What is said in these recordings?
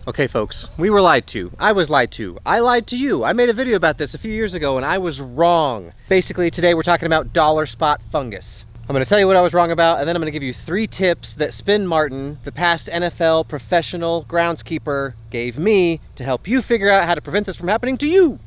Okay folks, we were lied to. I was lied to. I lied to you. I made a video about this a few years ago and I was wrong. Basically today we're talking about dollar spot fungus. I'm gonna tell you what I was wrong about and then I'm gonna give you 3 tips that Spin Martin, the past NFL professional groundskeeper, gave me to help you figure out how to prevent this from happening to you.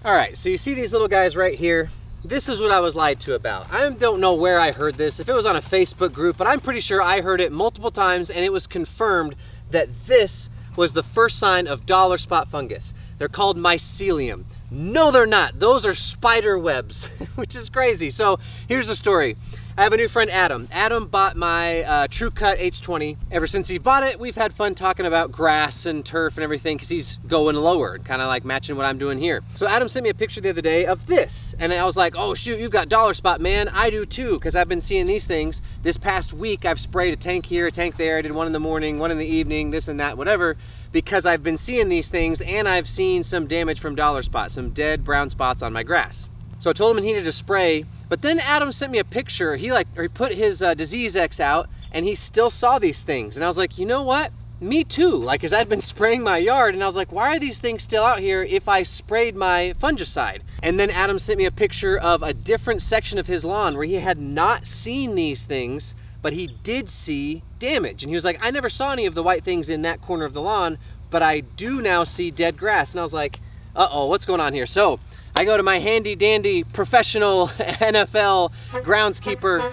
All right, so you see these little guys right here? This is what I was lied to about. I don't know where I heard this, if it was on a Facebook group, but I'm pretty sure I heard it multiple times and it was confirmed that this was the first sign of dollar spot fungus. They're called mycelium. No, they're not. Those are spider webs, which is crazy. So here's the story. I have a new friend, Adam. Adam bought my TrueCut H20. Ever since he bought it, we've had fun talking about grass and turf and everything because he's going lower, kind of like matching what I'm doing here. So Adam sent me a picture the other day of this. And I was like, oh shoot, you've got dollar spot, man. I do too, because I've been seeing these things. This past week, I've sprayed a tank here, a tank there. I did one in the morning, one in the evening, this and that, whatever, because I've been seeing these things and I've seen some damage from dollar spot, some dead brown spots on my grass. So I told him he needed to spray, but then Adam sent me a picture. He put his Disease X out and he still saw these things. And I was like, you know what? Me too. Like, cause I'd been spraying my yard and I was like, why are these things still out here if I sprayed my fungicide? And then Adam sent me a picture of a different section of his lawn where he had not seen these things, but he did see damage. And he was like, I never saw any of the white things in that corner of the lawn, but I do now see dead grass. And I was like, uh-oh, what's going on here? So I go to my handy dandy professional NFL groundskeeper,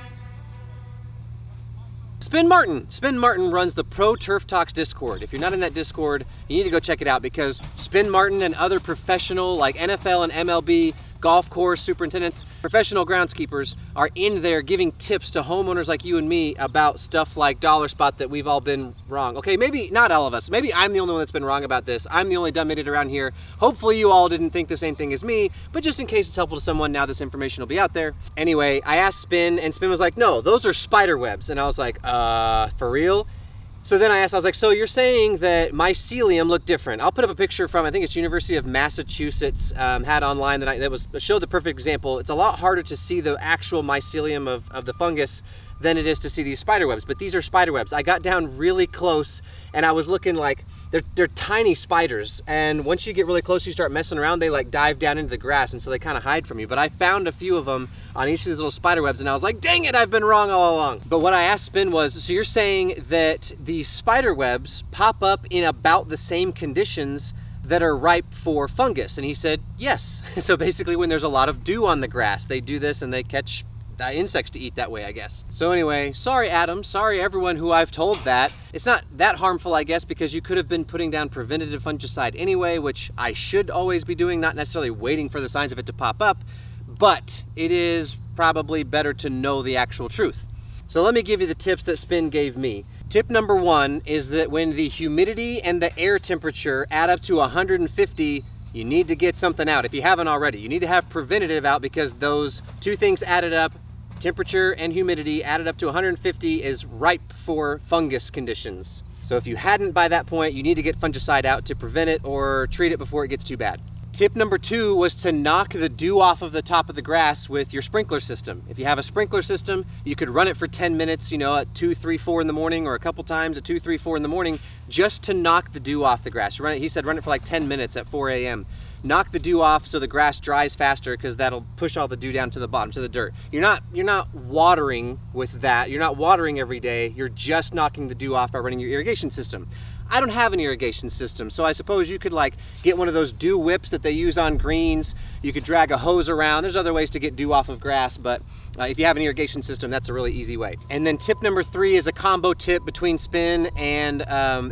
Spin Martin. Spin Martin runs the Pro Turf Talks Discord. If you're not in that Discord, you need to go check it out because Spin Martin and other professional like NFL and MLB golf course superintendents, professional groundskeepers are in there giving tips to homeowners like you and me about stuff like dollar spot that we've all been wrong. Okay, maybe not all of us. Maybe I'm the only one that's been wrong about this. I'm the only dumb idiot around here. Hopefully you all didn't think the same thing as me, but just in case it's helpful to someone, now this information will be out there. Anyway, I asked Spin and Spin was like, no, those are spider webs. And I was like, for real? So then I asked, I was like, so you're saying that mycelium looked different. I'll put up a picture from, I think it's University of Massachusetts, had online that showed the perfect example. It's a lot harder to see the actual mycelium of the fungus than it is to see these spider webs, but these are spider webs. I got down really close and I was looking like, they're tiny spiders, and once you get really close, you start messing around, they like dive down into the grass, and so they kind of hide from you. But I found a few of them on each of these little spider webs, and I was like, dang it, I've been wrong all along. But what I asked Spin was, so you're saying that these spider webs pop up in about the same conditions that are ripe for fungus? And he said, yes. So basically when there's a lot of dew on the grass, they do this and they catch insects to eat that way, I guess. So anyway, sorry Adam, sorry everyone who I've told that. It's not that harmful, I guess, because you could have been putting down preventative fungicide anyway, which I should always be doing, not necessarily waiting for the signs of it to pop up, but it is probably better to know the actual truth. So let me give you the tips that Spin gave me. Tip number 1 is that when the humidity and the air temperature add up to 150, you need to get something out. If you haven't already, you need to have preventative out because those two things added up, temperature and humidity added up to 150, is ripe for fungus conditions. So if you hadn't by that point, you need to get fungicide out to prevent it or treat it before it gets too bad. Tip number 2 was to knock the dew off of the top of the grass with your sprinkler system. If you have a sprinkler system, you could run it for 10 minutes, you know, at 2, 3, 4 in the morning, or a couple times at 2, 3, 4 in the morning, just to knock the dew off the grass. He said run it for like 10 minutes at 4 a.m. Knock the dew off so the grass dries faster because that'll push all the dew down to the bottom, to the dirt. You're not watering with that. You're not watering every day. You're just knocking the dew off by running your irrigation system. I don't have an irrigation system, so I suppose you could like get one of those dew whips that they use on greens. You could drag a hose around. There's other ways to get dew off of grass, but if you have an irrigation system, that's a really easy way. And then tip number 3 is a combo tip between Spin and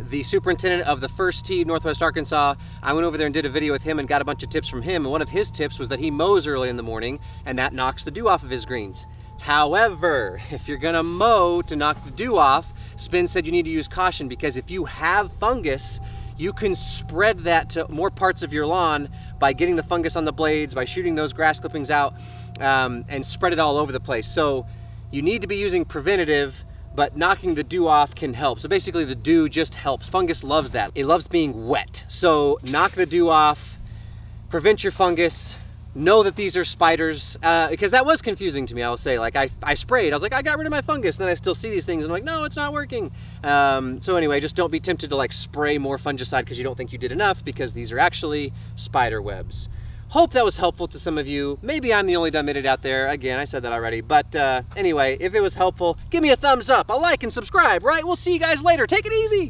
the superintendent of the First Tee, Northwest Arkansas. I went over there and did a video with him and got a bunch of tips from him. And one of his tips was that he mows early in the morning and that knocks the dew off of his greens. However, if you're gonna mow to knock the dew off, Spin said you need to use caution because if you have fungus, you can spread that to more parts of your lawn by getting the fungus on the blades, by shooting those grass clippings out, and spread it all over the place. So you need to be using preventative, but knocking the dew off can help. So basically the dew just helps. Fungus loves that. It loves being wet. So knock the dew off, prevent your fungus, know that these are spiders, because that was confusing to me. I'll say, like, I sprayed, I was like, I got rid of my fungus, and then I still see these things and I'm like, no, it's not working. So anyway, just don't be tempted to like spray more fungicide because you don't think you did enough, because these are actually spider webs. Hope that was helpful to some of you. Maybe I'm the only dumb idiot out there. Again, I said that already. But anyway, if it was helpful, give me a thumbs up, a like, and subscribe, right? We'll see you guys later. Take it easy.